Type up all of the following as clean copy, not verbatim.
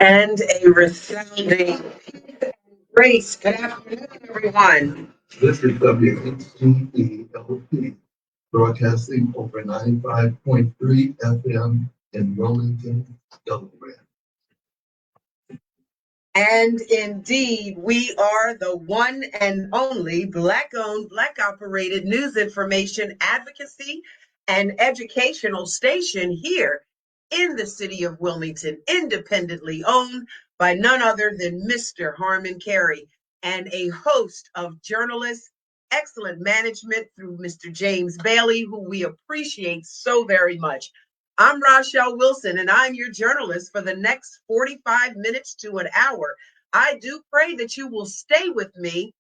And a resounding grace. Good afternoon, everyone. This is WHGELP, broadcasting over 95.3 FM in Wilmington, Delaware. And indeed, we are the one and only Black-owned, Black-operated news information advocacy and educational station here in the city of Wilmington, independently owned by none other than Mr. Harmon Carey, and a host of journalists, excellent management through Mr. James Bailey, who we appreciate so very much. I'm Rachelle Wilson, and I'm your journalist for the next 45 minutes to an hour. I do pray that you will stay with me.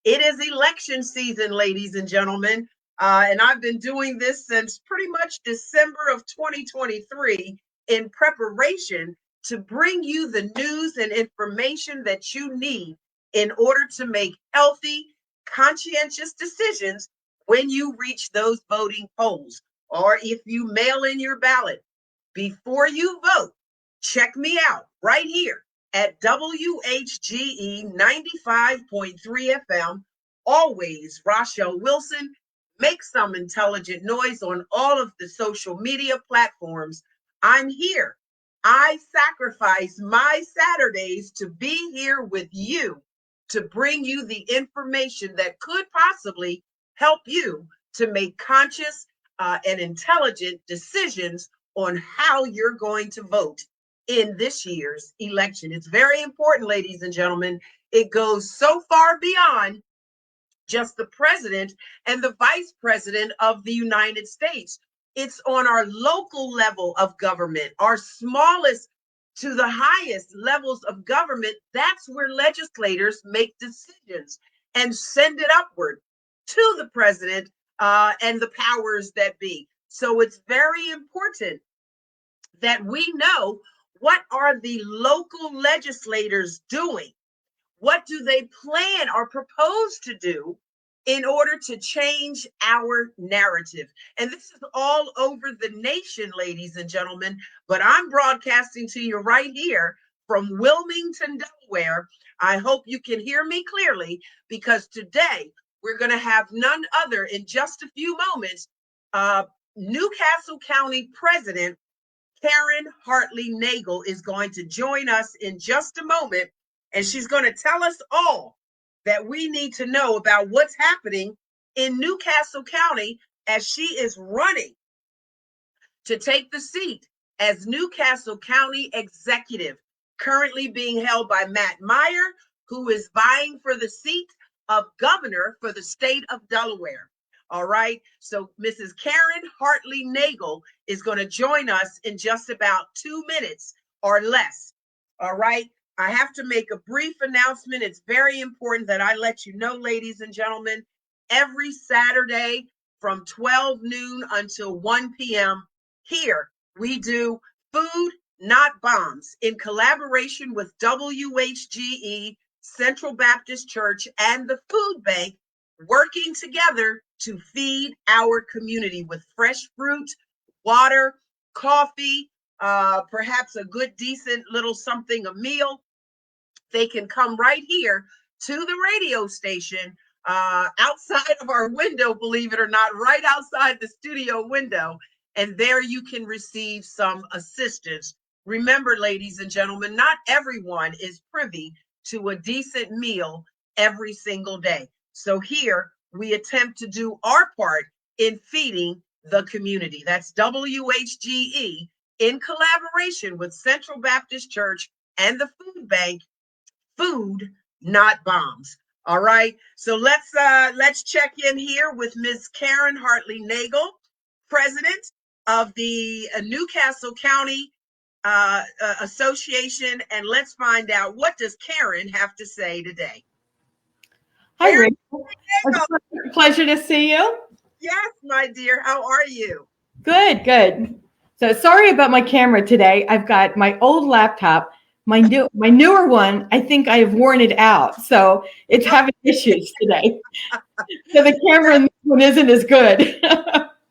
It is election season, ladies and gentlemen, and I've been doing this since pretty much December of 2023 in preparation to bring you the news and information that you need in order to make healthy, conscientious decisions when you reach those voting polls, or if you mail in your ballot. Before you vote, check me out right here at WHGE 95.3 FM. Always Rachelle Wilson. Make some intelligent noise on all of the social media platforms. I'm here. I sacrifice my Saturdays to be here with you to bring you the information that could possibly help you to make conscious and intelligent decisions on how you're going to vote in this year's election. It's very important, ladies and gentlemen. It goes so far beyond just the president and the vice president of the United States. It's on our local level of government, our smallest to the highest levels of government. That's where legislators make decisions and send it upward to the president and the powers that be. So it's very important that we know, what are the local legislators doing? What do they plan or propose to do in order to change our narrative? And this is all over the nation, ladies and gentlemen, but I'm broadcasting to you right here from Wilmington, Delaware. I hope you can hear me clearly, because today we're going to have none other, in just a few moments, Newcastle County President Karen Hartley Nagle is going to join us in just a moment, and she's going to tell us all that we need to know about what's happening in Newcastle County as she is running to take the seat as Newcastle County Executive, currently being held by Matt Meyer, who is vying for the seat of governor for the state of Delaware. All right. So Mrs. Karen Hartley Nagle is going to join us in just about 2 minutes or less. All right. I have to make a brief announcement. It's very important that I let you know, ladies and gentlemen, every Saturday from 12 noon until 1 p.m. here, we do Food Not Bombs in collaboration with WHGE, Central Baptist Church, and the Food Bank, working together to feed our community with fresh fruit, water, coffee, perhaps a good, decent little something, a meal. They can come right here to the radio station outside of our window, believe it or not, right outside the studio window. And there you can receive some assistance. Remember, ladies and gentlemen, not everyone is privy to a decent meal every single day. So here we attempt to do our part in feeding the community. That's WHGE in collaboration with Central Baptist Church and the Food Bank. Food Not Bombs. All right. So let's check in here with Ms. Karen Hartley Nagle, president of the Newcastle County Association, and let's find out, what does Karen have to say today. Hi, Rachel. It's a pleasure to see you. Yes, my dear. How are you? Good, good. So sorry about my camera today. I've got my old laptop, my newer one. I think I have worn it out, so it's having issues today. So the camera in this one isn't as good.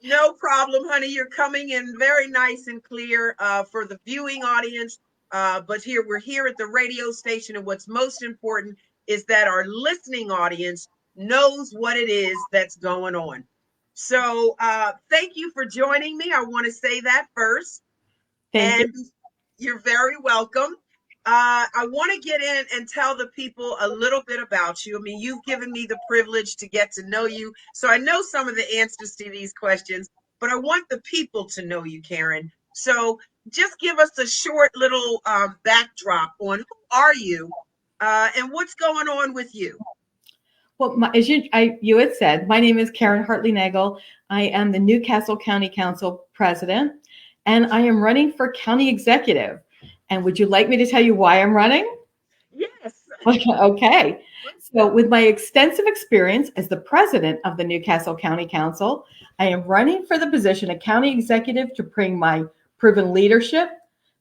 No problem, honey. You're coming in very nice and clear for the viewing audience. But we're here at the radio station, and what's most important is that our listening audience knows what it is that's going on. So thank you for joining me. I want to say that first. Thank you. And you're very welcome. I want to get in and tell the people a little bit about you. I mean, you've given me the privilege to get to know you. So I know some of the answers to these questions, but I want the people to know you, Karen. So just give us a short little backdrop on who are you and what's going on with you. Well, as you had said, my name is Karen Hartley Nagle. I am the Newcastle County Council president, and I am running for county executive. And would you like me to tell you why I'm running? Yes. Okay. So, with my extensive experience as the president of the Newcastle County Council, I am running for the position of county executive to bring my proven leadership,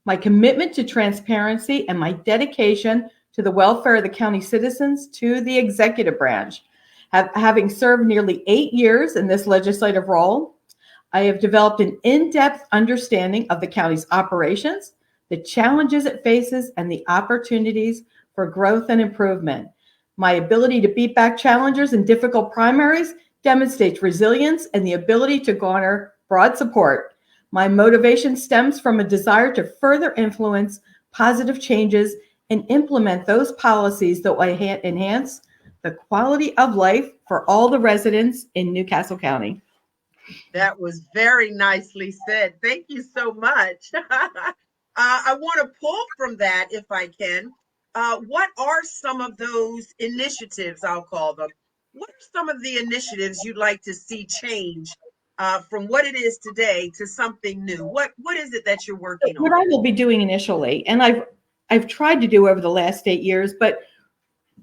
my commitment to transparency, and my dedication to the welfare of the county citizens to the executive branch. Having served nearly 8 years in this legislative role, I have developed an in-depth understanding of the county's operations, the challenges it faces, and the opportunities for growth and improvement. My ability to beat back challengers in difficult primaries demonstrates resilience and the ability to garner broad support. My motivation stems from a desire to further influence positive changes and implement those policies that will enhance the quality of life for all the residents in Newcastle County. That was very nicely said. Thank you so much. I want to pull from that if I can. What are some of those initiatives, I'll call them? What are some of the initiatives you'd like to see change from what it is today to something new? What is it that you're working What on? I will be doing initially, and I've tried to do over the last 8 years, but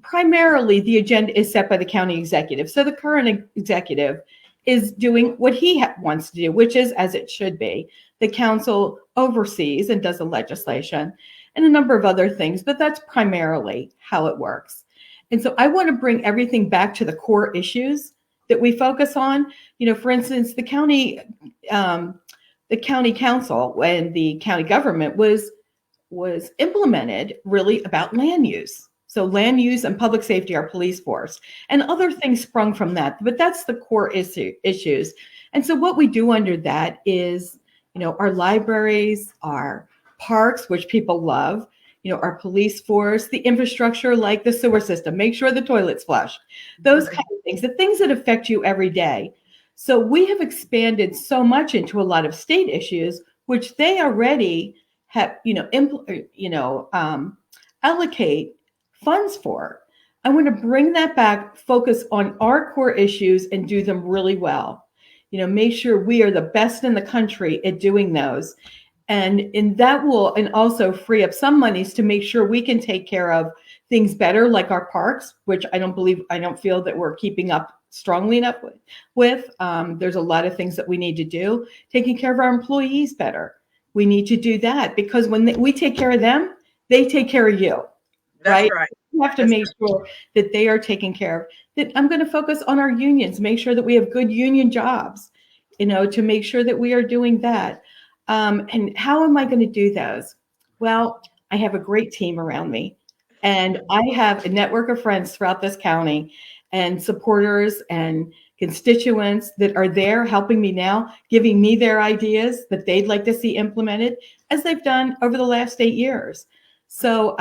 primarily the agenda is set by the county executive. So the current executive is doing what he wants to do, which is as it should be. The council oversees and does the legislation and a number of other things, but that's primarily how it works. And so I want to bring everything back to the core issues that we focus on. You know, for instance, the county council and the county government was implemented really about land use. So land use and public safety, our police force, and other things sprung from that. But that's the core issues. And so what we do under that is, you know, our libraries, our parks, which people love, you know, our police force, the infrastructure like the sewer system, make sure the toilets flush, those kind of things, the things that affect you every day. So we have expanded so much into a lot of state issues, which they already have, allocate funds for. I want to bring that back, focus on our core issues and do them really well. You know, make sure we are the best in the country at doing those. And that will, and also free up some monies to make sure we can take care of things better, like our parks, which I don't feel that we're keeping up strongly enough with. There's a lot of things that we need to do. Taking care of our employees better. We need to do that because when we take care of them, they take care of you. That's right. We have to make sure that they are taken care of. That I'm going to focus on our unions, make sure that we have good union jobs, you know, to make sure that we are doing that. And how am I going to do those? Well, I have a great team around me, and I have a network of friends throughout this county and supporters and constituents that are there helping me now, giving me their ideas that they'd like to see implemented, as they've done over the last 8 years. So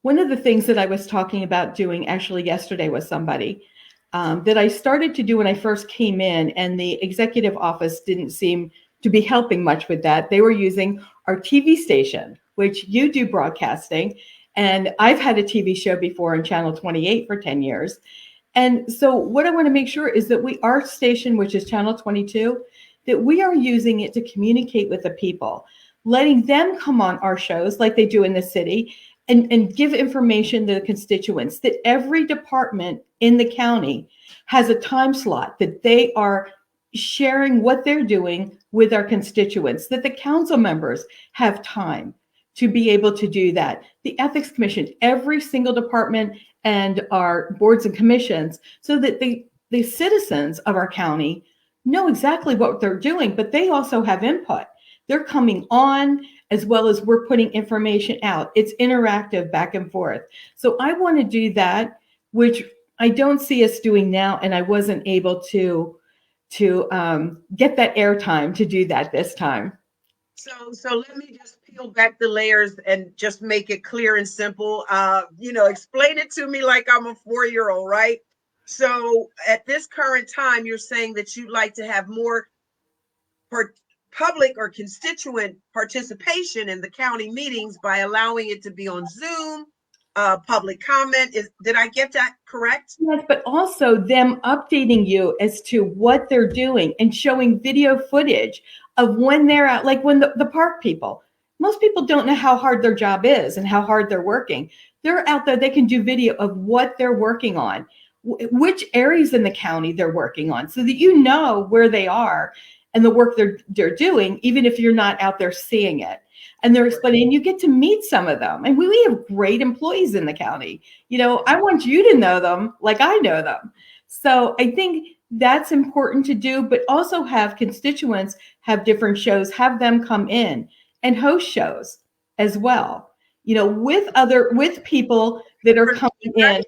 one of the things that I was talking about doing actually yesterday with somebody that I started to do when I first came in, and the executive office didn't seem to be helping much with that. They were using our TV station, which you do broadcasting. And I've had a TV show before on Channel 28 for 10 years. And so what I want to make sure is that our station, which is Channel 22, that we are using it to communicate with the people, letting them come on our shows like they do in the city and give information to the constituents, that every department in the county has a time slot that they are sharing what they're doing with our constituents, that the council members have time to be able to do that. The Ethics Commission, every single department, and our boards and commissions, so that the citizens of our county know exactly what they're doing, but they also have input. They're coming on as well as we're putting information out. It's interactive back and forth. So I want to do that, which I don't see us doing now, and I wasn't able to get that airtime to do that this time. So let me just peel back the layers and just make it clear and simple. Explain it to me like I'm a 4-year-old, right? So at this current time, you're saying that you'd like to have more public or constituent participation in the county meetings by allowing it to be on Zoom, public comment. Did I get that correct? Yes, but also them updating you as to what they're doing and showing video footage of when they're out, like when the park people. Most people don't know how hard their job is and how hard they're working. They're out there, they can do video of what they're working on, which areas in the county they're working on, so that you know where they are and the work they're doing, even if you're not out there seeing it. And they're explaining, you get to meet some of them. And we have great employees in the county. I want you to know them like I know them. So I think that's important to do, but also have constituents have different shows, have them come in and host shows as well, with people that are coming in.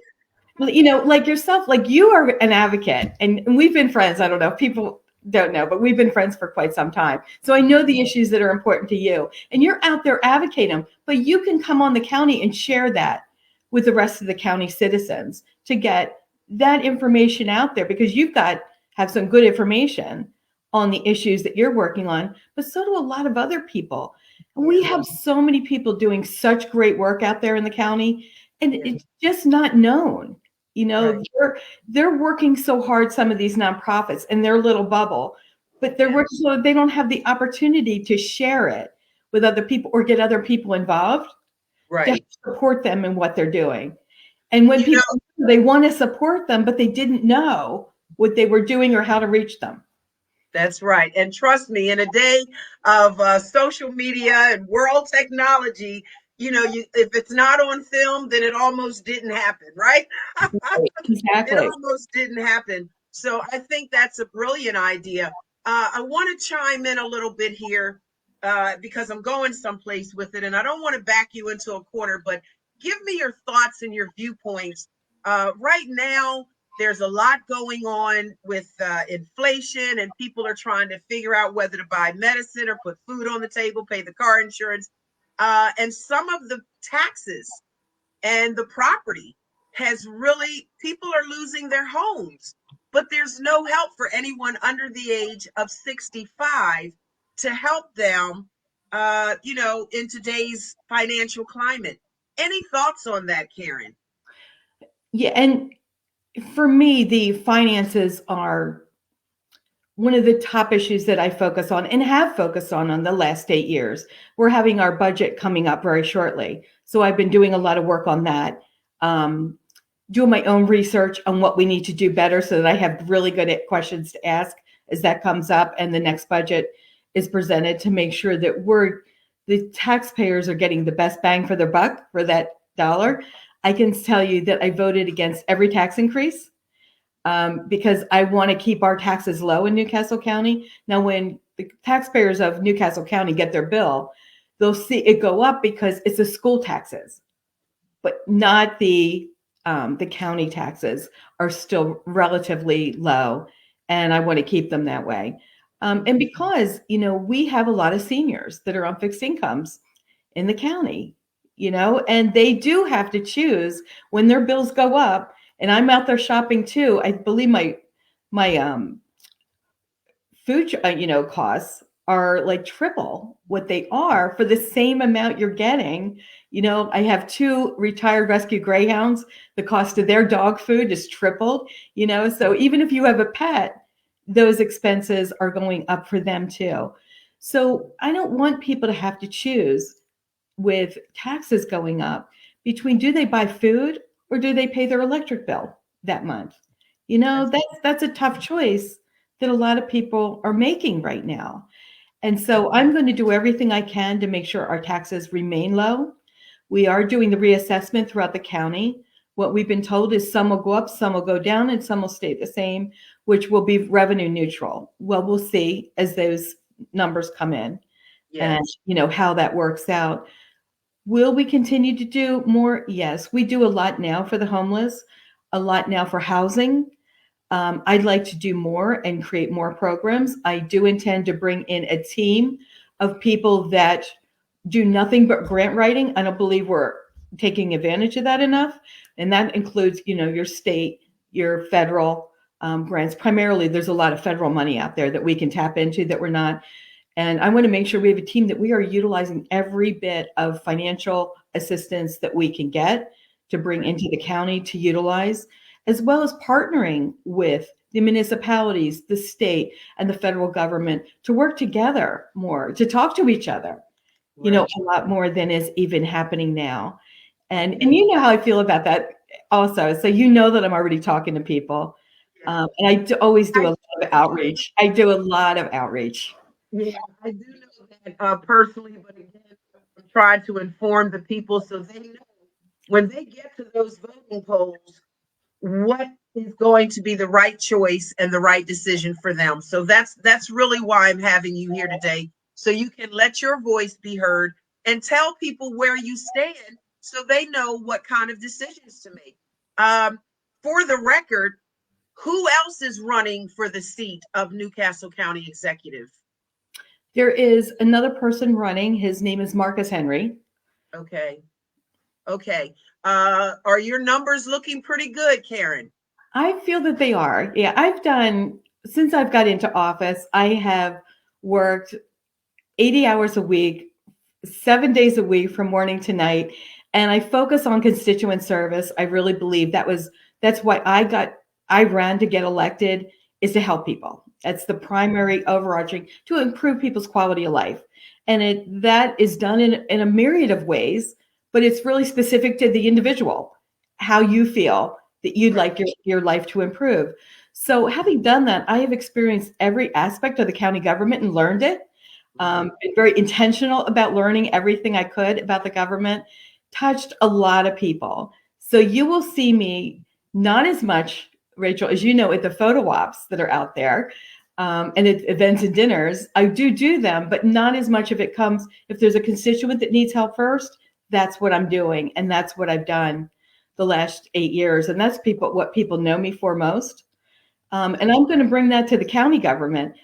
Like yourself, like you are an advocate, and we've been friends. I don't know if people don't know, but we've been friends for quite some time. So I know the issues that are important to you, and you're out there advocating them, but you can come on the county and share that with the rest of the county citizens to get that information out there, because have some good information on the issues that you're working on, but so do a lot of other people. And we have so many people doing such great work out there in the county, and it's just not known. Right. They're working so hard, some of these nonprofits in their little bubble, but they're working so they don't have the opportunity to share it with other people or get other people involved to support them in what they're doing. And when they want to support them, but they didn't know what they were doing or how to reach them. That's right. And trust me, in a day of social media and world technology, if it's not on film, then it almost didn't happen, right? Exactly. It almost didn't happen. So I think that's a brilliant idea. I want to chime in a little bit here because I'm going someplace with it, and I don't want to back you into a corner, but give me your thoughts and your viewpoints. Right now, there's a lot going on with inflation, and people are trying to figure out whether to buy medicine or put food on the table, pay the car insurance. And some of the taxes and the property people are losing their homes, but there's no help for anyone under the age of 65 to help them, in today's financial climate. Any thoughts on that, Karen? Yeah, and for me, the finances are one of the top issues that I focus on and have focused on the last 8 years. We're having our budget coming up very shortly. So I've been doing a lot of work on that, doing my own research on what we need to do better so that I have really good questions to ask as that comes up and the next budget is presented, to make sure that the taxpayers are getting the best bang for their buck for that dollar. I can tell you that I voted against every tax increase because I want to keep our taxes low in Newcastle County. Now, when the taxpayers of Newcastle County get their bill, they'll see it go up because it's the school taxes, but not the county taxes are still relatively low, and I want to keep them that way. And because, we have a lot of seniors that are on fixed incomes in the county, and they do have to choose when their bills go up. And I'm out there shopping too. I believe my food, costs are like triple what they are for the same amount you're getting. I have 2 retired rescue greyhounds. The cost of their dog food is tripled, so even if you have a pet, those expenses are going up for them too. So I don't want people to have to choose with taxes going up between, do they buy food or do they pay their electric bill that month? That's a tough choice that a lot of people are making right now. And so I'm going to do everything I can to make sure our taxes remain low. We are doing the reassessment throughout the county. What we've been told is some will go up, some will go down, and some will stay the same, which will be revenue neutral. Well, we'll see as those numbers come in. and Yes. how that works out. Will we continue to do more? Yes, we do a lot now for the homeless, a lot now for housing. I'd like to do more and create more programs. I do intend to bring in a team of people that do nothing but grant writing. I don't believe we're taking advantage of that enough. And that includes, your state, your federal grants. Primarily, there's a lot of federal money out there that we can tap into that we're not. And I want to make sure we have a team that we are utilizing every bit of financial assistance that we can get to bring Right. into the county to utilize, as well as partnering with the municipalities, the state, and the federal government to work together more, to talk to each other, Right. a lot more than is even happening now. And Okay. you know how I feel about that also. So that I'm already talking to people. Yeah. And always do I a lot of outreach. I do a lot of outreach. Yeah, I do know that personally, but again, I'm trying to inform the people so they know when they get to those voting polls what is going to be the right choice and the right decision for them. So that's really why I'm having you here today, so you can let your voice be heard and tell people where you stand so they know what kind of decisions to make. Um, for the record, who else is running for the seat of Newcastle County Executive? There is another person running. His name is Marcus Henry. Okay. Okay. Are your numbers looking pretty good, Karen? I feel that they are. Yeah, since I've got into office, I have worked 80 hours a week, 7 days a week from morning to night. And I focus on constituent service. I really believe that's why I ran to get elected, is to help people. That's the primary overarching, to improve people's quality of life. And that is done in a myriad of ways, but it's really specific to the individual, how you feel that you'd Right. like your life to improve. So having done that, I have experienced every aspect of the county government and learned it. Mhm. Been very intentional about learning everything I could about the government, touched a lot of people. So you will see me not as much, Rachel, as you know, at the photo ops that are out there, and at events and dinners. I do them, but not as much if it comes, if there's a constituent that needs help first, that's what I'm doing. And that's what I've done the last 8 years. And that's what people know me for most. And I'm going to bring that to the county government.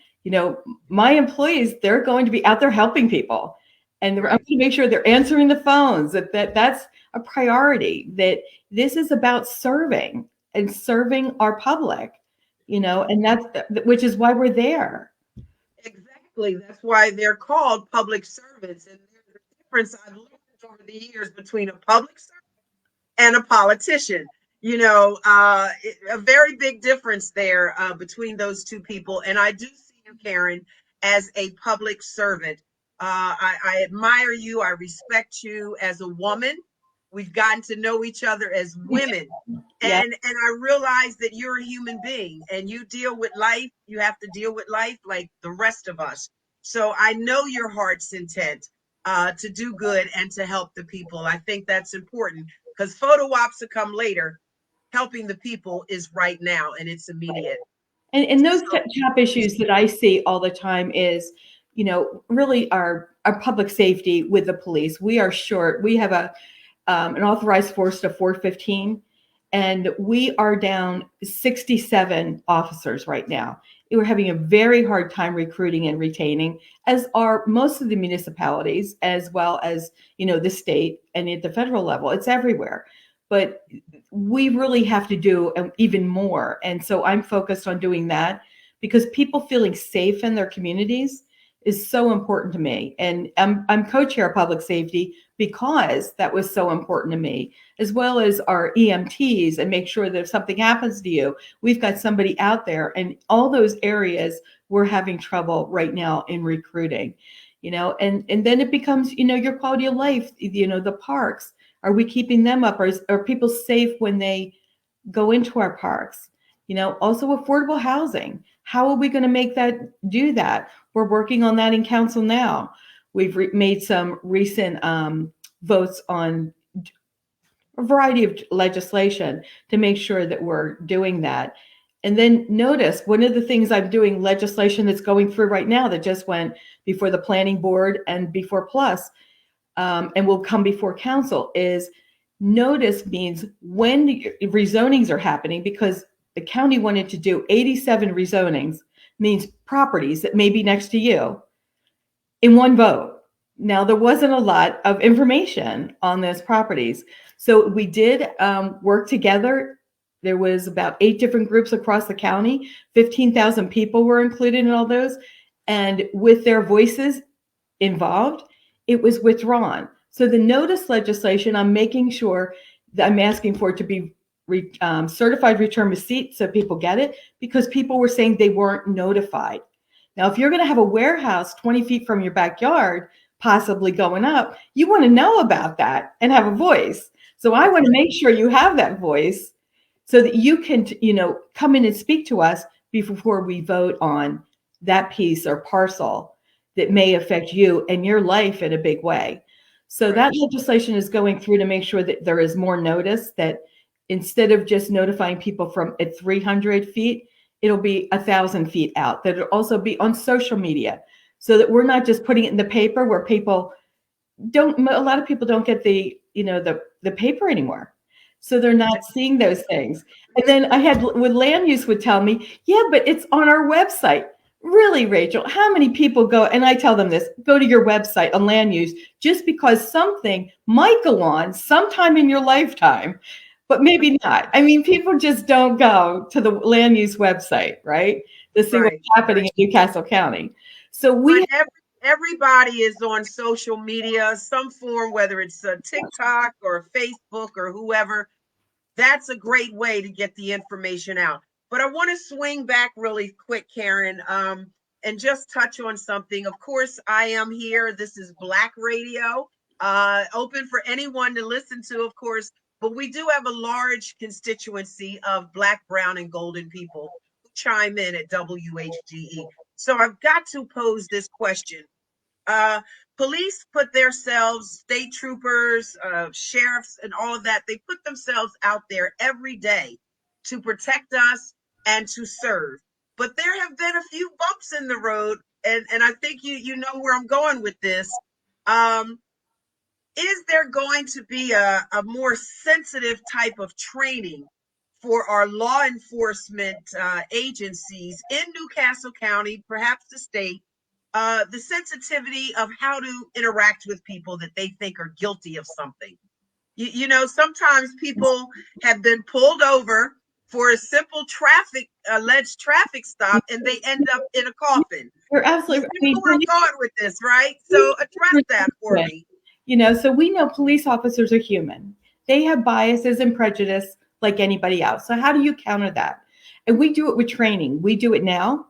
My employees, they're going to be out there helping people. And I'm going Right. to make sure they're answering the phones, that's a priority, that this is about serving and serving our public, and which is why we're there. Exactly. That's why they're called public servants. And there's a difference I've learned over the years between a public servant and a politician. A very big difference there between those two people. And I do see you, Karen, as a public servant. I admire you. I respect you as a woman. We've gotten to know each other as women. Yeah. And I realize that you're a human being and you deal with life. You have to deal with life like the rest of us. So I know your heart's intent to do good and to help the people. I think that's important because photo ops will come later. Helping the people is right now and it's immediate. And those So, top issues that I see all the time is, really our public safety with the police. We are short. We have an authorized force of 415, and we are down 67 officers right now. We're having a very hard time recruiting and retaining, as are most of the municipalities, as well as the state and at the federal level. It's everywhere, but we really have to do even more. And so I'm focused on doing that because people feeling safe in their communities is so important to me. And I'm co-chair of public safety because that was so important to me, as well as our EMTs, and make sure that if something happens to you, we've got somebody out there. And all those areas we're having trouble right now in recruiting, and then it becomes, your quality of life, the parks. Are we keeping them up? Are people safe when they go into our parks? Also affordable housing. How are we going to do that? We're working on that in council now. We've made some recent votes on a variety of legislation to make sure that we're doing that. And then notice one of the things I'm doing, legislation that's going through right now that just went before the planning board and before plus, and will come before council, is notice means when rezonings are happening, because the county wanted to do 87 rezonings, means properties that may be next to you in one vote. Now, there wasn't a lot of information on those properties. So we did work together. There was about 8 different groups across the county. 15,000 people were included in all those. And with their voices involved, it was withdrawn. So the notice legislation, I'm making sure that I'm asking for it to be certified return receipt so people get it, because people were saying they weren't notified. Now, if you're going to have a warehouse 20 feet from your backyard, possibly going up, you want to know about that and have a voice. So I want to make sure you have that voice so that you can, come in and speak to us before we vote on that piece or parcel that may affect you and your life in a big way. So that legislation is going through to make sure that there is more notice, that instead of just notifying people from at 300 feet, it'll be 1,000 feet out. That it'll also be on social media, so that we're not just putting it in the paper where people don't, a lot of people don't get the paper anymore. So they're not seeing those things. And then I had, with land use would tell me, yeah, but it's on our website. Really, Rachel, how many people go, and I tell them this, go to your website on land use just because something might go on sometime in your lifetime, but maybe not. I mean, people just don't go to the land use website, right? To see what's happening in Newcastle County. So everybody is on social media, some form, whether it's a TikTok or Facebook or whoever. That's a great way to get the information out. But I want to swing back really quick, Karen, and just touch on something. Of course, I am here. This is Black Radio, open for anyone to listen to, of course. But we do have a large constituency of Black, brown, and golden people who chime in at WHGE. So I've got to pose this question. Police put themselves, state troopers, sheriffs, and all of that, they put themselves out there every day to protect us and to serve. But there have been a few bumps in the road, and I think you know where I'm going with this. Is there going to be a more sensitive type of training for our law enforcement agencies in Newcastle County, perhaps the state, the sensitivity of how to interact with people that they think are guilty of something? Sometimes people have been pulled over for a simple alleged traffic stop, and they end up in a coffin. You're absolutely You know where I'm going with this, right? So address that for me. So we know police officers are human. They have biases and prejudice like anybody else. So how do you counter that? And we do it with training. We do it now.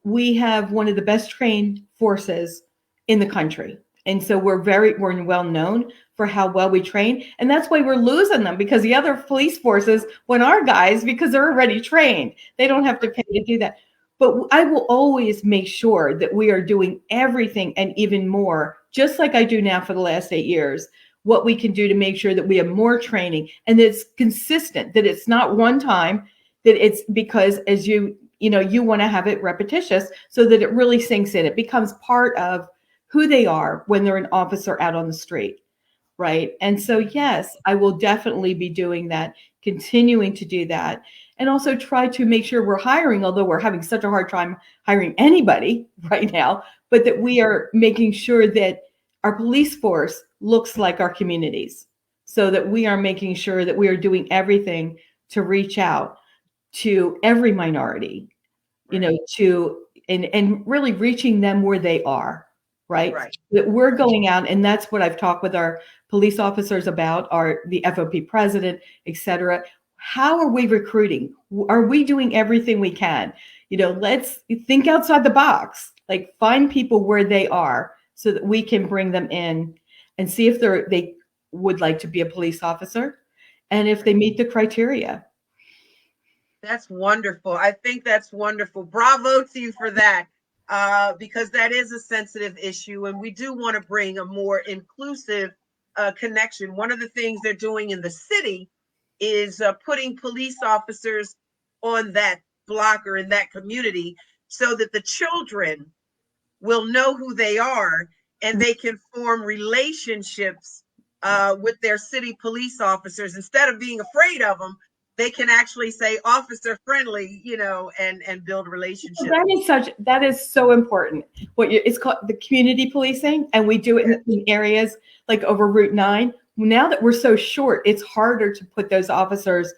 We have one of the best trained forces in the country. And so we're well known for how well we train. And that's why we're losing them, because the other police forces want our guys because they're already trained. They don't have to pay to do that. But I will always make sure that we are doing everything and even more, just like I do now for the last 8 years, what we can do to make sure that we have more training and that it's consistent, that it's not one time, that it's because as you want to have it repetitious so that it really sinks in. It becomes part of who they are when they're an officer out on the street, right? And so, yes, I will definitely be doing that, continuing to do that, and also try to make sure we're hiring, although we're having such a hard time hiring anybody right now, but that we are making sure that our police force looks like our communities, so that we are making sure that we are doing everything to reach out to every minority, and really reaching them where they are, right? That we're going out, and that's what I've talked with our police officers about, the FOP president, et cetera. How are we recruiting? Are we doing everything we can? Let's think outside the box, like find people where they are so that we can bring them in and see if they would like to be a police officer and if they meet the criteria. That's wonderful. I think that's wonderful. Bravo to you for that, because that is a sensitive issue, and we do want to bring a more inclusive connection. One of the things they're doing in the city is putting police officers on that block or in that community, so that the children will know who they are and they can form relationships with their city police officers. Instead of being afraid of them, they can actually say officer friendly, and build relationships. That is so important. It's called the community policing, and we do it in areas like over Route 9. Now that we're so short, it's harder to put those officers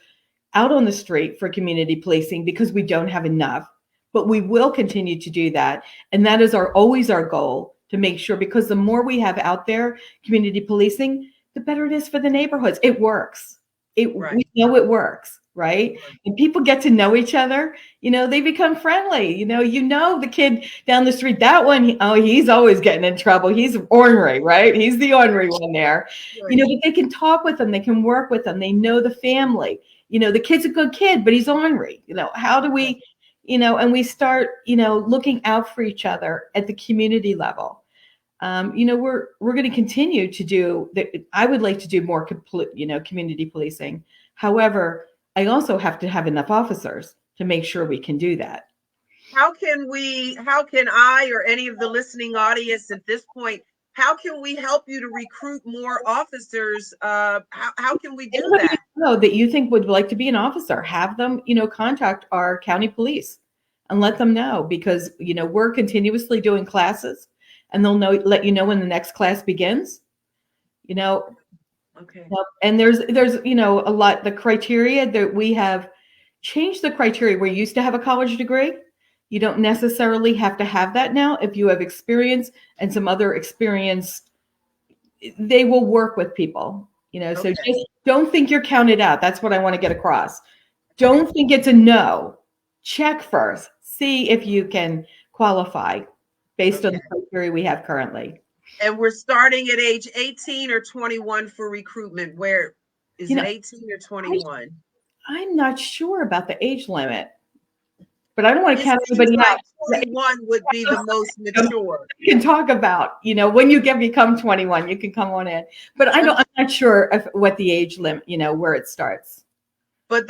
out on the street for community policing because we don't have enough. But we will continue to do that, and that is always our goal, to make sure, because the more we have out there community policing, the better it is for the neighborhoods. It works. Right. We know it works, right? And people get to know each other. They become friendly. The kid down the street, that one, he's always getting in trouble. He's ornery, right? He's the ornery one there. Right. But they can talk with them. They can work with them. They know the family. The kid's a good kid, but he's ornery. How do we, and we start, looking out for each other at the community level. We're going to continue to do that. I would like to do more, community policing. However, I also have to have enough officers to make sure we can do that. How can I or any of the listening audience at this point, how can we help you to recruit more officers? How can we do that? That you think would like to be an officer, have them, contact our county police and let them know, because, we're continuously doing classes, and they'll let you know when the next class begins. Okay. And there's a lot, the criteria that we have changed the criteria. We used to have a college degree. You don't necessarily have to have that now. If you have experience and some other experience, they will work with people, so just don't think you're counted out. That's what I want to get across. Don't think it's a no. Check first. See if you can qualify based on the criteria we have currently. And we're starting at age 18 or 21 for recruitment. Where is it, 18 or 21? I'm not sure about the age limit, but I don't want to count anybody like out. 21 would be the most mature. You can talk about, when you become 21, you can come on in. But I'm not sure what the age limit, where it starts. But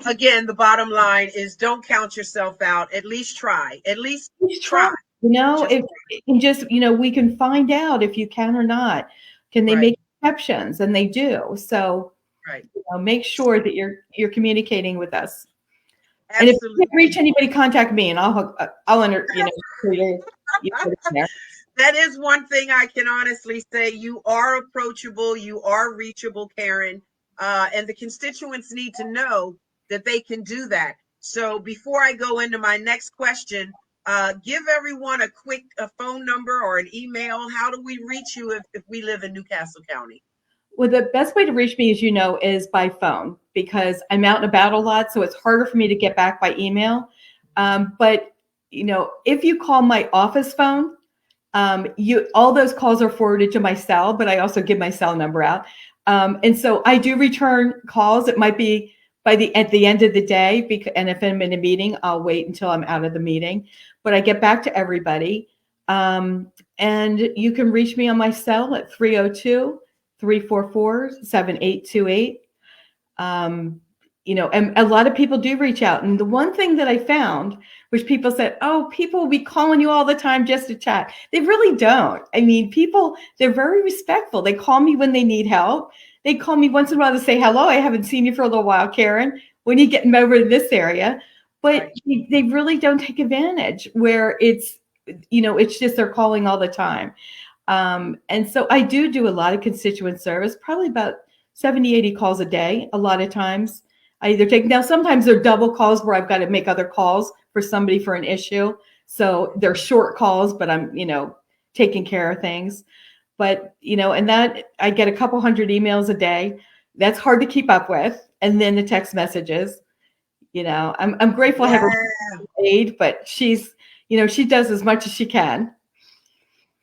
again, the bottom line is, don't count yourself out. At least try. At least try. We can find out if you can or not. Can they make exceptions? And they do. So make sure that you're communicating with us. Absolutely. And if you can't reach anybody, contact me, and I'll enter. That is one thing I can honestly say. You are approachable. You are reachable, Karen. And the constituents need to know that they can do that. So before I go into my next question, give everyone a quick phone number or an email. How do we reach you if we live in Newcastle County? Well, the best way to reach me, as you know, is by phone, because I'm out and about a lot, so it's harder for me to get back by email. But if you call my office phone, all those calls are forwarded to my cell, but I also give my cell number out. And so I do return calls. It might be at the end of the day, and if I'm in a meeting, I'll wait until I'm out of the meeting. But I get back to everybody. And you can reach me on my cell at 302-344-7828. And a lot of people do reach out. And the one thing that I found, which people said, oh, people will be calling you all the time just to chat. They really don't. I mean, they're very respectful. They call me when they need help. They call me once in a while to say, hello, I haven't seen you for a little while, Karen. When are you getting over to this area? But they really don't take advantage, where it's just they're calling all the time. And so I do a lot of constituent service, probably about 70, 80 calls a day. A lot of times I either now sometimes they're double calls where I've got to make other calls for somebody for an issue. So they're short calls, but I'm, taking care of things. But, and that I get a couple hundred emails a day. That's hard to keep up with. And then the text messages, I'm grateful I have her aid, but she's, she does as much as she can.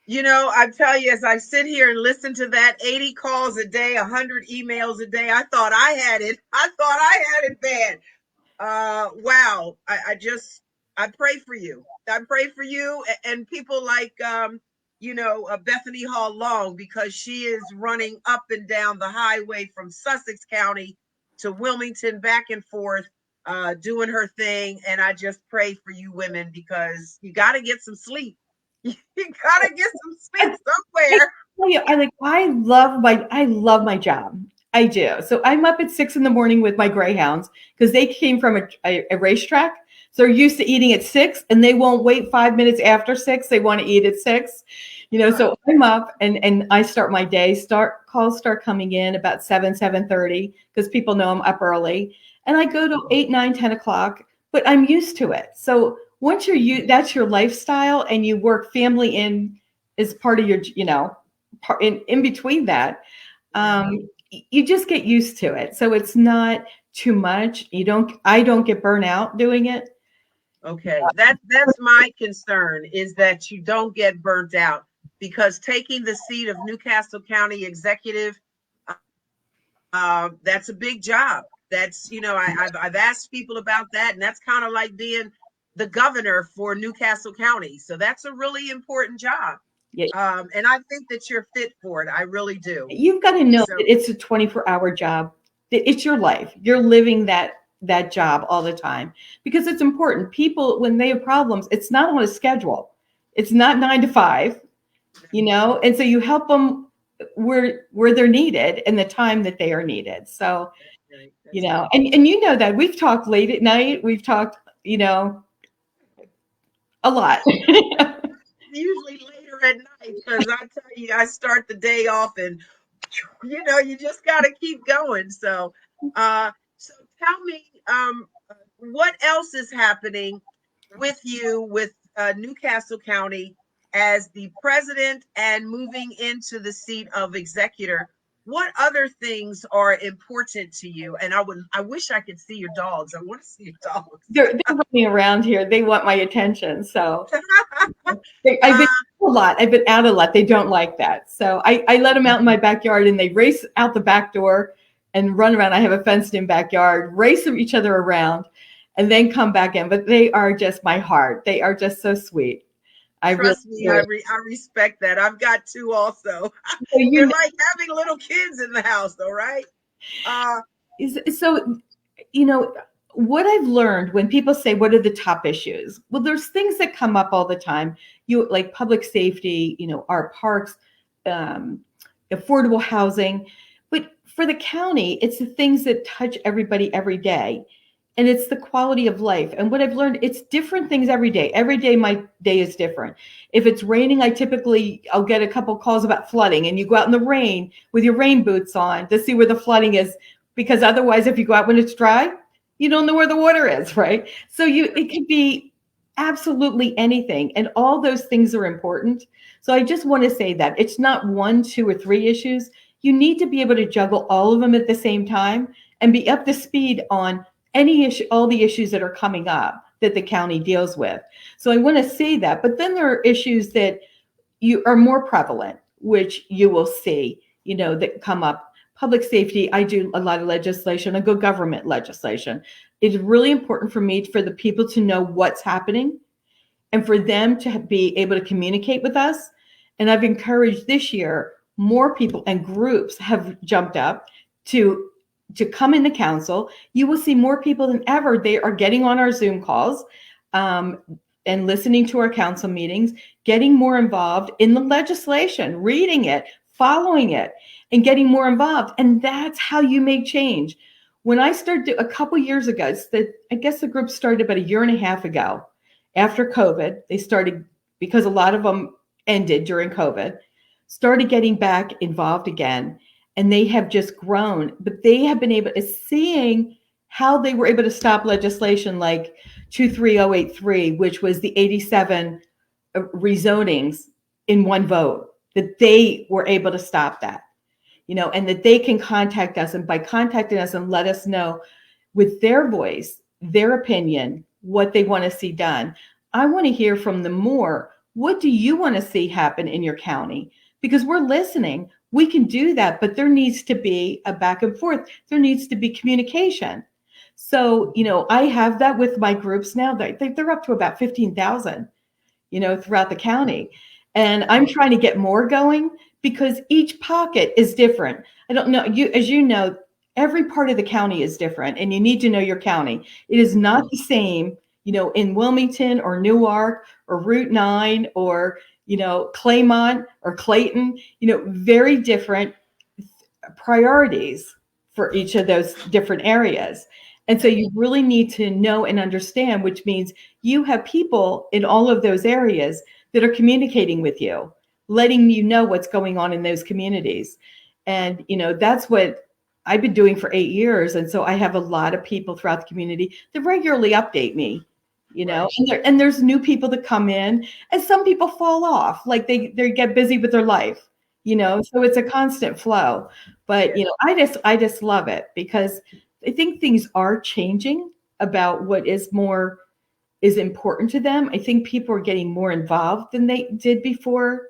I tell you, as I sit here and listen to that, 80 calls a day, 100 emails a day, I thought I had it. I thought I had it bad. Wow. I pray for you. I pray for you and people like, Bethany Hall Long, because she is running up and down the highway from Sussex County to Wilmington, back and forth. doing her thing. And I just pray for you women because you got to get some sleep. You got to get some sleep I somewhere. tell you, I love my job. I do. So I'm up at 6 in the morning with my greyhounds because they came from a racetrack. So they're used to eating at 6 and they won't wait 5 minutes after 6. They want to eat at 6. So I'm up and I start my day. Calls start coming in about 7:30 because people know I'm up early. And I go to 8, 9, 10 o'clock, but I'm used to it. So once that's your lifestyle and you work family in as part of your, part in between that, you just get used to it. So it's not too much. I don't get burnt out doing it. Okay, that's my concern is that you don't get burnt out because taking the seat of Newcastle County Executive, that's a big job. That's I've asked people about that, and that's kind of like being the governor for Newcastle County. So that's a really important job, Yeah. and I think that you're fit for it. I really do. You've got to know So that it's a 24-hour job. That it's your life. You're living that job all the time because it's important. People, when they have problems, it's not on a schedule. It's not 9 to 5, and so you help them where they're needed and the time that they are needed. So, that's right. and that we've talked late at night. We've talked, a lot. Usually later at night because I tell you, I start the day off and you just got to keep going. So tell me, what else is happening with you with Newcastle County as the president and moving into the seat of executor? What other things are important to you? And I wish I could see your dogs. I want to see your dogs. They're running around here. They want my attention. So I've been uh, a lot. I've been out a lot. They don't like that. So I let them out in my backyard and they race out the back door and run around. I have a fenced in backyard, race each other around and then come back in. But they are just my heart. They are just so sweet. I really Trust me, I respect that. I've got two also. so They're like having little kids in the house, though, right? so what I've learned when people say, what are the top issues? Well, there's things that come up all the time. Like public safety, our parks, affordable housing. But for the county, it's the things that touch everybody every day. And it's the quality of life. And what I've learned, it's different things every day. Every day, my day is different. If it's raining, I'll get a couple calls about flooding. And you go out in the rain with your rain boots on to see where the flooding is. Because otherwise, if you go out when it's dry, you don't know where the water is, right? So it could be absolutely anything. And all those things are important. So I just want to say that it's not 1, 2, or 3 issues. You need to be able to juggle all of them at the same time and be up to speed on any issue, all the issues that are coming up that the county deals with. So I want to say that. But then there are issues that you are more prevalent, which you will see, that come up. Public safety, I do a lot of legislation, a good government legislation. It's really important for me for the people to know what's happening and for them to be able to communicate with us. And I've encouraged this year, more people and groups have jumped up to come into council. You will see more people than ever. They are getting on our Zoom calls and listening to our council meetings, getting more involved in the legislation, reading it, following it, and getting more involved. And that's how you make change. When I started a couple years ago, I guess the group started about 1.5 years ago. After COVID, they started, because a lot of them ended during COVID, started getting back involved again. And they have just grown, but they have been able to seeing how they were able to stop legislation like 23083, which was the 87 rezonings in one vote, that they were able to stop that, and that they can contact us. And by contacting us and let us know with their voice, their opinion, what they want to see done. I want to hear from them more. What do you want to see happen in your county? Because we're listening. We can do that, but there needs to be a back and forth. There needs to be communication. So, I have that with my groups now. They're up to about 15,000, throughout the county. And I'm trying to get more going because each pocket is different. I don't know, as you know, every part of the county is different, and you need to know your county. It is not the same, in Wilmington or Newark or Route 9 or, Claymont or Clayton, very different priorities for each of those different areas. And so you really need to know and understand, which means you have people in all of those areas that are communicating with you, letting you know what's going on in those communities. And, that's what I've been doing for 8 years. And so I have a lot of people throughout the community that regularly update me, Right. and there's new people that come in, and some people fall off, like they get busy with their life, so it's a constant flow. But, I just love it because I think things are changing about what is important to them. I think people are getting more involved than they did before.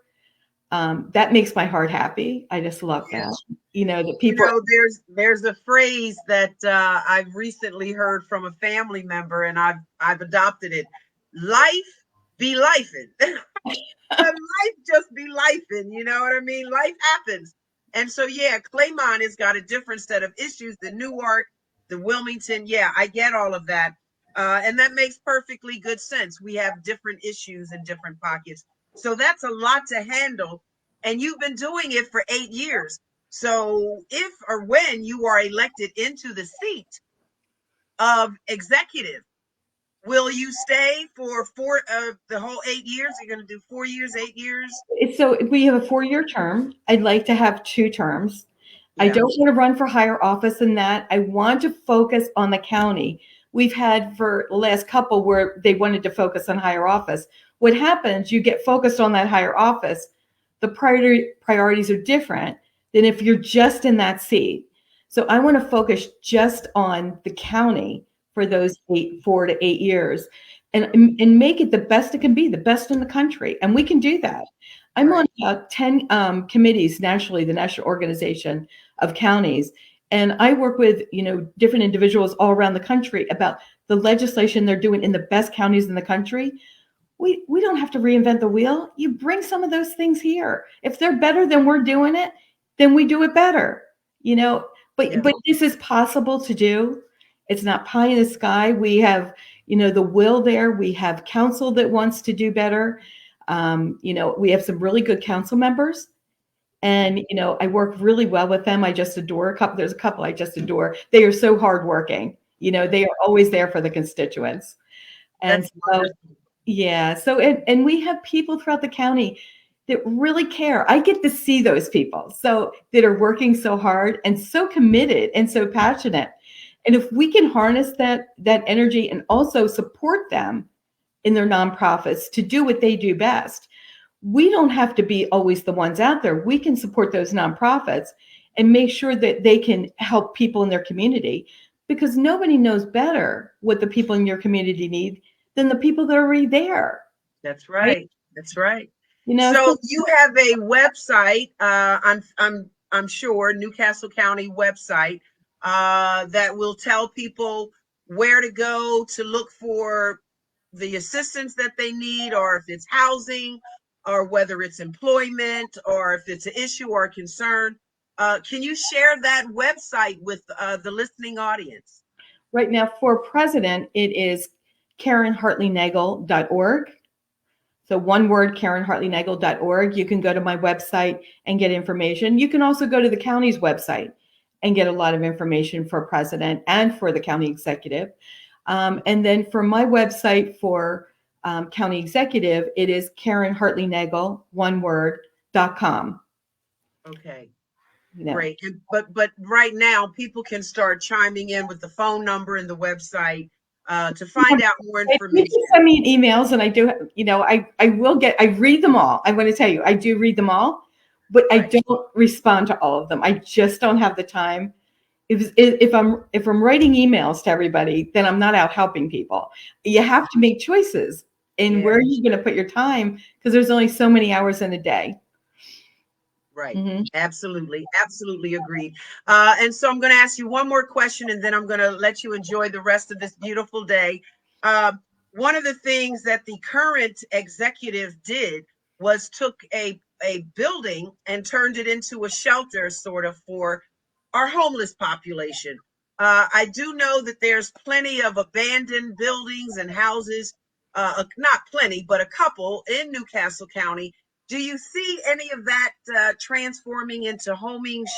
That makes my heart happy. I just love Yeah. that. That people. There's a phrase that I've recently heard from a family member, and I've adopted it. Life be lifing. Life just be lifing, you know what I mean? Life happens. And so, yeah, Claymont has got a different set of issues than Newark, the Wilmington. Yeah, I get all of that. And that makes perfectly good sense. We have different issues in different pockets. So that's a lot to handle. And you've been doing it for 8 years. So if or when you are elected into the seat of executive, will you stay for the whole 8 years? You're going to do 4 years, 8 years? So we have a 4-year term. I'd like to have 2 terms. I Yeah. don't want to run for higher office than that. I want to focus on the county. We've had for the last couple where they wanted to focus on higher office. What happens, you get focused on that higher office, the priorities are different than if you're just in that seat. So I want to focus just on the county for those 4 to 8 years, and make it the best it can be, the best in the country. And we can do that. I'm on Right. about 10 committees nationally, the National Organization of Counties. And I work with, different individuals all around the country about the legislation they're doing in the best counties in the country. We don't have to reinvent the wheel. You bring some of those things here. If they're better than we're doing it, then we do it better. You know, but Yeah. but this is possible to do. It's not pie in the sky. We have, the will there. We have council that wants to do better. We have some really good council members, and I work really well with them. I just adore a couple. There's a couple I just adore. They are so hardworking. They are always there for the constituents. And That's so, wonderful. yeah. So, and we have people throughout the county that really care. I get to see those people that are working so hard and so committed and so passionate. And if we can harness that energy and also support them in their nonprofits to do what they do best, we don't have to be always the ones out there. We can support those nonprofits and make sure that they can help people in their community, because nobody knows better what the people in your community need than the people that are already there, That's right? right. That's right. So So you have a website, I'm sure, Newcastle County website, that will tell people where to go to look for the assistance that they need, or if it's housing, or whether it's employment, or if it's an issue or a concern. Can you share that website with the listening audience? right now for president, it is KarenHartleyNagle.org. So one word, KarenHartleyNagle.org. You can go to my website and get information. You can also go to the county's website and get a lot of information for president and for the county executive. And then for my website for county executive, it is KarenHartleyNagle, one word.com. Okay. You know, Great. But right now, people can start chiming in with the phone number and the website to find out more You can information. send me emails, and I do, I read them all. I want to tell you, I do read them all, but I Right. don't respond to all of them. I just don't have the time. If I'm writing emails to everybody, then I'm not out helping people. You have to make choices in Yeah. where you're going to put your time, because there's only so many hours in a day. Right. Hmm. Absolutely. Absolutely agreed. And so I'm going to ask you one more question, and then I'm going to let you enjoy the rest of this beautiful day. Uh, One of the things that the current executive did was took a building and turned it into a shelter, sort of, for our homeless population. I do know that there's plenty of abandoned buildings and houses, not plenty, but a couple in Newcastle County. Do you see any of that transforming into homeless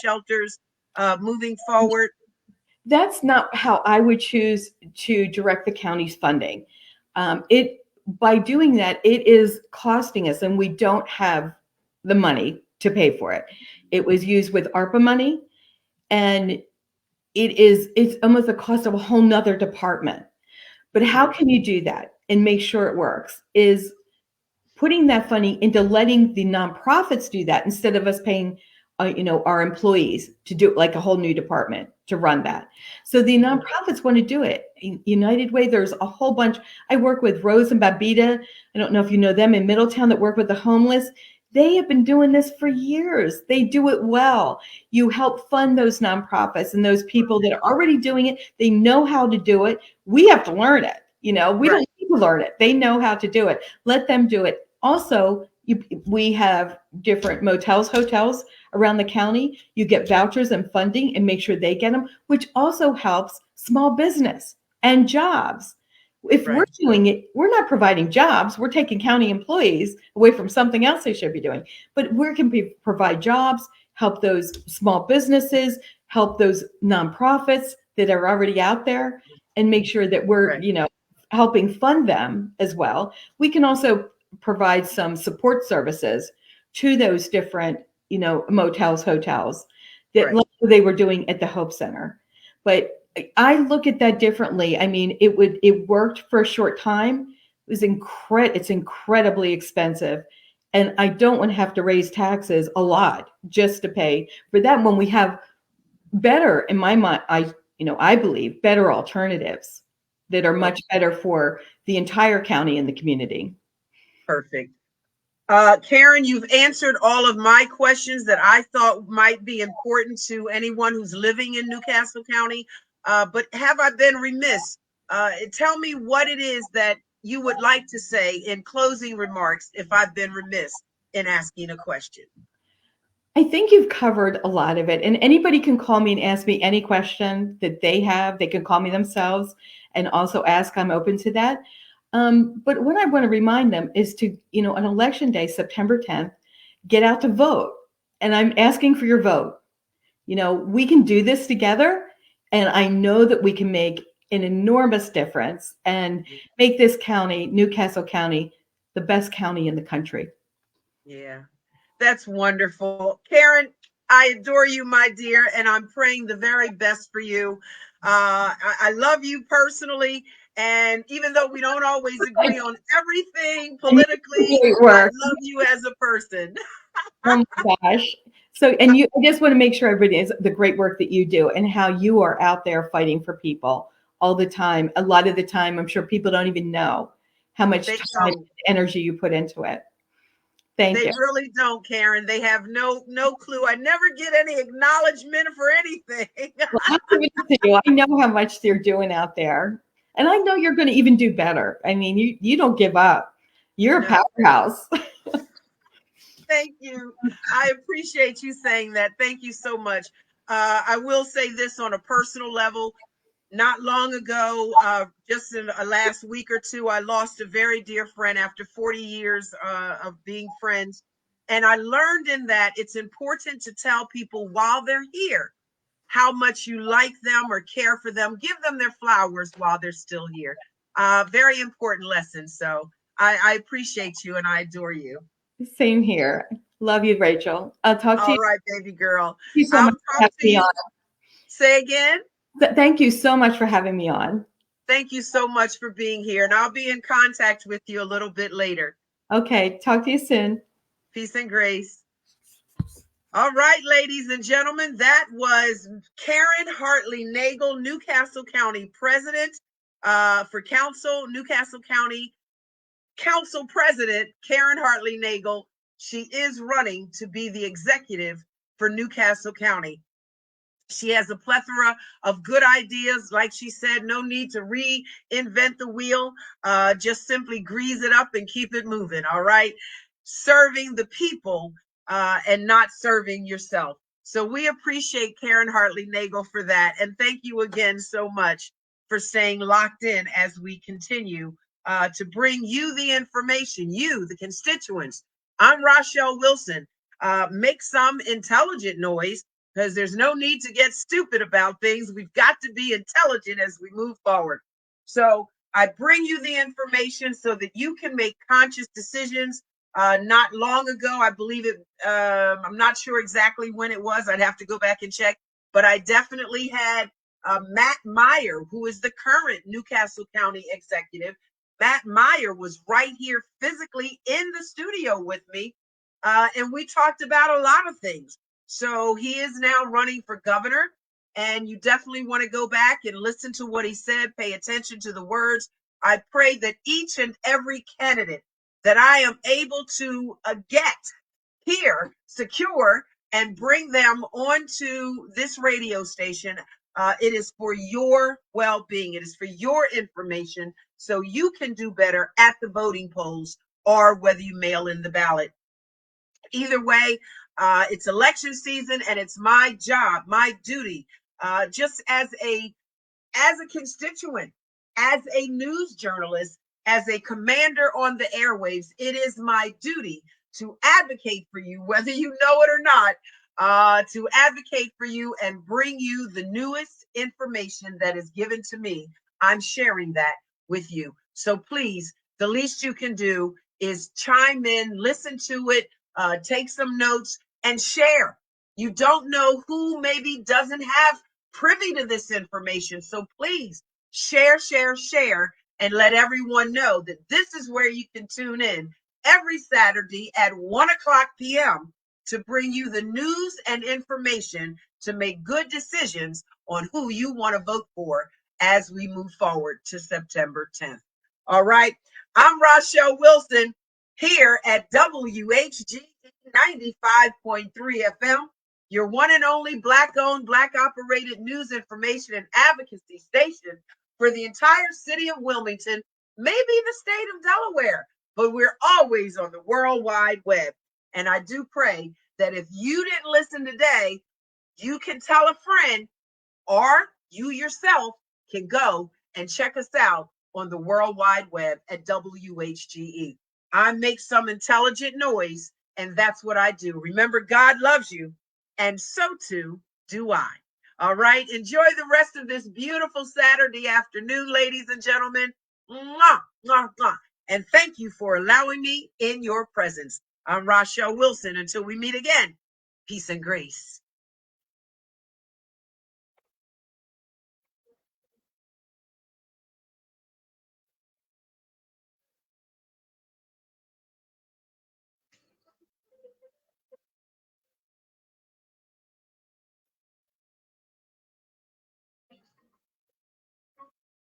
shelters moving forward? That's not how I would choose to direct the county's funding. It By doing that, it is costing us, and we don't have the money to pay for it. It was used with ARPA money, and it's almost the cost of a whole nother department. But how can you do that and make sure it works? Is putting that funding into letting the nonprofits do that instead of us paying our employees to do it, like a whole new department to run that. So the nonprofits want to do it. United Way, there's a whole bunch. I work with Rose and Babita. I don't know if you know them in Middletown that work with the homeless. They have been doing this for years. They do it well. You help fund those nonprofits and those people that are already doing it. They know how to do it. We have to learn it. We don't need to learn it. They know how to do it. Let them do it. Also, we have different motels, hotels around the county. You get vouchers and funding and make sure they get them, which also helps small business and jobs. If we're doing it, we're not providing jobs. We're taking county employees away from something else they should be doing. But we can provide jobs, help those small businesses, help those nonprofits that are already out there, and make sure that we're, helping fund them as well. We can also provide some support services to those different, motels, hotels that like they were doing at the Hope Center. But I look at that differently. I mean, it worked for a short time. It's incredibly expensive. And I don't want to have to raise taxes a lot just to pay for that when we have better, in my mind, I believe better alternatives that are much better for the entire county and the community. Perfect. Karen, you've answered all of my questions that I thought might be important to anyone who's living in Newcastle County. But have I been remiss? Tell me what it is that you would like to say in closing remarks if I've been remiss in asking a question. I think you've covered a lot of it, and anybody can call me and ask me any question that they have. They can call me themselves and also ask. I'm open to that. But what I want to remind them is to, on election day, September 10th, get out to vote. And I'm asking for your vote. We can do this together. And I know that we can make an enormous difference and make this county, Newcastle County, the best county in the country. Yeah, that's wonderful. Karen, I adore you, my dear, and I'm praying the very best for you. I love you personally. And even though we don't always agree on everything politically, I love you as a person. Oh my gosh. So, I just want to make sure everybody is the great work that you do and how you are out there fighting for people all the time. A lot of the time, I'm sure people don't even know how much time and energy you put into it. Thank you. They really don't, Karen. They have no clue. I never get any acknowledgement for anything. Well, I'll give it to you. I know how much they're doing out there. And I know you're going to even do better. I mean, you don't give up. You're a powerhouse. Thank you. I appreciate you saying that. Thank you so much. I will say this on a personal level. Not long ago, just in the last week or two, I lost a very dear friend after 40 years of being friends. And I learned in that it's important to tell people while they're here how much you like them or care for them. Give them their flowers while they're still here. Very important lesson. So I appreciate you and I adore you. Same here. Love you, Rachel. I'll talk to you. All right, baby girl. Thank you so much for having me on. Say again. Thank you so much for having me on. Thank you so much for being here. And I'll be in contact with you a little bit later. Okay. Talk to you soon. Peace and grace. All right, ladies and gentlemen, that was Karen Hartley Nagle, Newcastle County President for Council, Newcastle County Council President Karen Hartley Nagle. She is running to be the executive for Newcastle County. She has a plethora of good ideas. Like she said, no need to reinvent the wheel. Just simply grease it up and keep it moving. All right. Serving the people and not serving yourself. So we appreciate Karen Hartley Nagle for that. And thank you again so much for staying locked in as we continue to bring you the information, you, the constituents. I'm Rachelle Wilson. Make some intelligent noise because there's no need to get stupid about things. We've got to be intelligent as we move forward. So I bring you the information so that you can make conscious decisions. Not long ago, I believe it, I'm not sure exactly when it was. I'd have to go back and check, but I definitely had Matt Meyer, who is the current Newcastle County executive. Matt Meyer was right here physically in the studio with me, and we talked about a lot of things. So he is now running for governor, and you definitely want to go back and listen to what he said, pay attention to the words. I pray that each and every candidate that I am able to get here, secure, and bring them onto this radio station. It is for your well-being. It is for your information so you can do better at the voting polls or whether you mail in the ballot. Either way, it's election season and it's my job, my duty, just as a constituent, as a news journalist, as a commander on the airwaves, it is my duty to advocate for you, whether you know it or not, to advocate for you and bring you the newest information that is given to me. I'm sharing that with you. So please, the least you can do is chime in, listen to it, take some notes, and share. You don't know who maybe doesn't have privy to this information. So please share, share, share, and let everyone know that this is where you can tune in every Saturday at 1:00 p.m. to bring you the news and information to make good decisions on who you want to vote for as we move forward to September 10th. All right. I'm Rachelle Wilson here at WHG 95.3 FM, your one and only Black-owned, Black-operated news, information, and advocacy station for the entire city of Wilmington, maybe the state of Delaware, but we're always on the World Wide Web. And I do pray that if you didn't listen today, you can tell a friend or you yourself can go and check us out on the World Wide Web at WHGE. I make some intelligent noise, and that's what I do. Remember, God loves you, and so too do I. All right, enjoy the rest of this beautiful Saturday afternoon, ladies and gentlemen. Mwah, mwah, mwah. And thank you for allowing me in your presence. I'm Rachelle Wilson. Until we meet again, peace and grace.